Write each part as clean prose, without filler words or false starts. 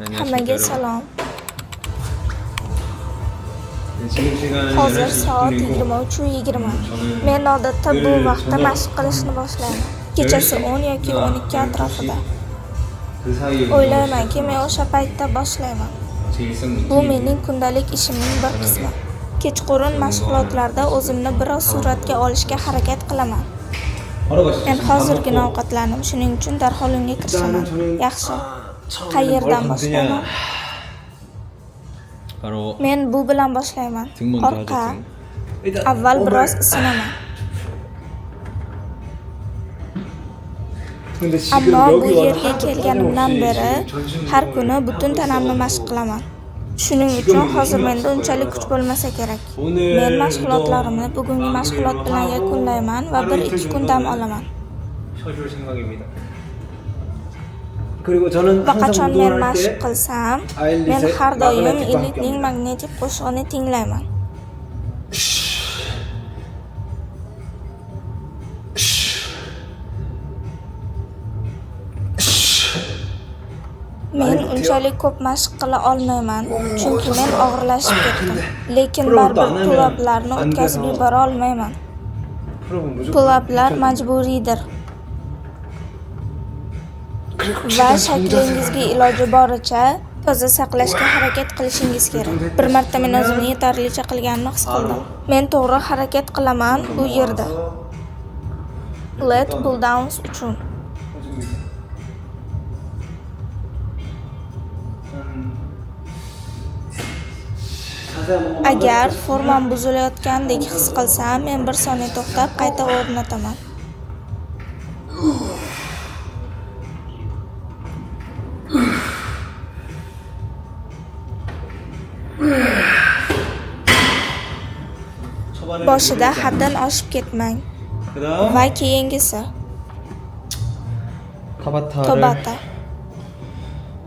Hammaga salom. 지금 시간은 Hozir 11시 soat 10분이고 23:20. Men odatda bu vaqtda mashq qilishni boshlayman. Kechasi 10 yoki 12 atrofida. 그 사이에 O'ylaymanki, men o'sha paytda boshlayman. 제 일상 Bu 루틴이 mening kundalik ishimning bir qismi. Kechqurun mashg'ulotlarda o'zimni biroz suratga olishga harakat qilaman. Men hozirgina ovqatlandim, shuning uchun darhol unga kirishaman. Yaxshi. Qayerdan boshlayman? 바로 Men bu bilan boshlayman. 등 먼저 하죠. Orqa. 등. Avval biroz isinaman. Ammo bu yerga kelganimdan beri har kuni butun tanamni mashq qilaman. Shuning uchun hozir menda unchalik kuch bo'lmasa kerak. Men mashg'ulotlarimni bugungi mashg'ulot bilan yakunlayman va 1-2 kun dam olaman. 쉬어줄 생각입니다. 그리고 저는 Va 항상 qachon men 운동을 mashq 할 때 qilsam, Ailli men har doim magnetic elitning magnetik qo'shig'ini tinglayman. Men unchalik ko'p mashq qila olmayman, chunki men og'irlashib ketdim. Lekin baribir pull-uplarni o'tkazib yubora olmayman. 그러면 무조건 Pull-uplar majburiydir. Va shaklingizga iloji boricha toza saqlashga harakat qilishingiz kerak. Bir marta men o'zimni yetarlicha qilganimni his qildim. Men to'g'ri harakat qilaman bu yerda. Lat pull downs uchun. Agar formam buzilayotgandek his qilsam, men 1 soniya to'xtab qayta o'rnataman. Boshida haddan oshib ketmang. 그다음 Va keyingisi 타바타를 Tabata.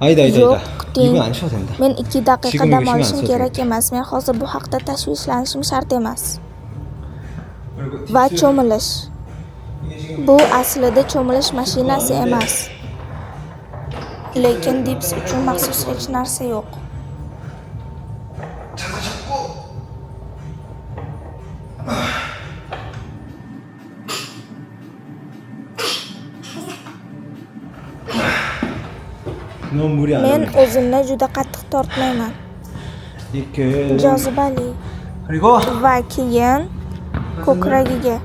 아니다. Yo'q, ting. 이건 안 쉬어도 된다. Men 2 daqiqa 지금 dam 이거 olishim 쉬면 안 kerak emas. Men hozir bu haqda tashvishlanishim shart emas. 그리고 Va 딥스. cho'milish. 이게 지금 Bu aslida cho'milish mashinasi emas. Lekin dips uchun maxsus hech narsa yo'q. 너무 무리 안 Men 합니다. o'zimni juda qattiq tortmayman. 이렇게 Jozibali. 그리고 Va keyin ko'kragiga.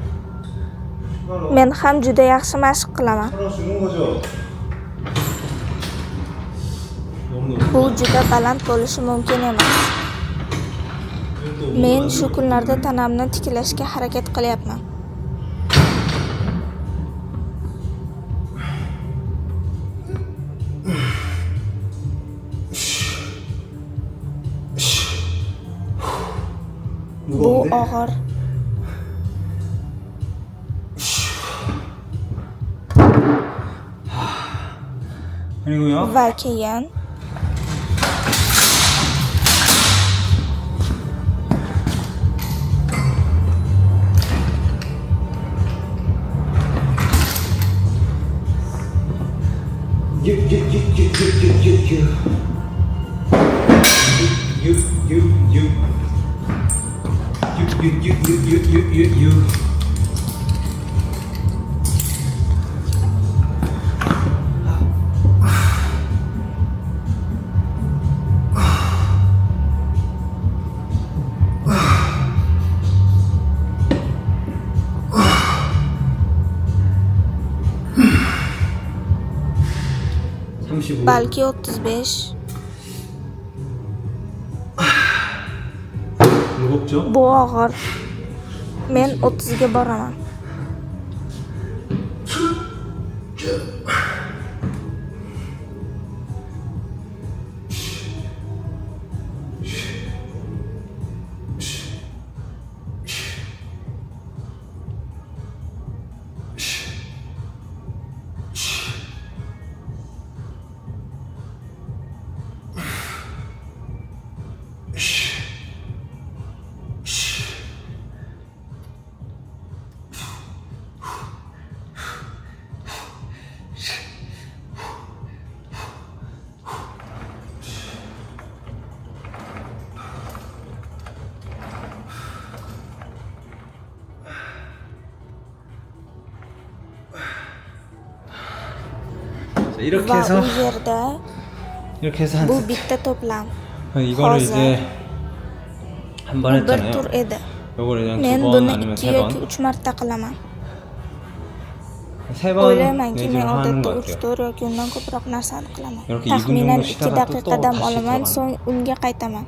Men ham juda yaxshi mashq qilaman. 하나 주는 거죠. 너무 Bu juda baland bo'lishi mumkin emas. Men shu kunlarda tanamni tiklashga harakat qilyapman. Bu og'ir. 그리고요. Va keyin 유. balki 35. 무겁죠? Bu og'ir. Men 30 ga boraman. 이렇게 va 해서 u yerda 이렇게 해서 한 bu 세트. bitta to'plam. 이거를 hozir 이제 한 번 bir 했잖아요. tur edi. 요거를 그냥 Men 두 번 buni 아니면 2 세 yoki 번. 3 marta qilaman. 세 번 O'ylaymanki men 내지는 하는 odatda 것 3, 같아요. 4 yoki undan ko'proq narsani qilaman. 이렇게 2분 Taxminan 정도 2 쉬다가 또 daqiqa dam 다시 olaman, 들어가는. so'ng unga qaytaman.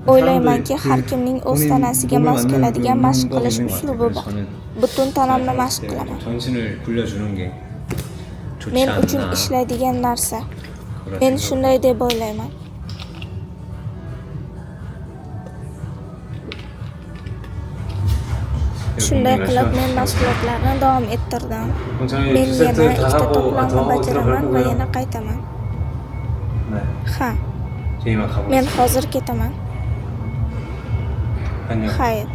O'ylaymanki har kimning o'z tanasiga mos keladigan mashq qilish uslubi bor. Butun tanamni mashq qilaman. 전신을 굴려주는 게 좋지 Men uchun 않나. ishlaydigan narsa. 그런 Men 생각을 shunday deb o'ylayman. Shunday qilib men mashg'ulotlarni davom ettirdim. 저희 Men 두 세트 yana 다 ikkita 하고 to'plamni 더 하고 bajaraman va 들어갈 yana 거고요. qaytaman. 네, Ha, 저희만 men 가보겠습니다. hozir ketaman. 안녕. Xayr.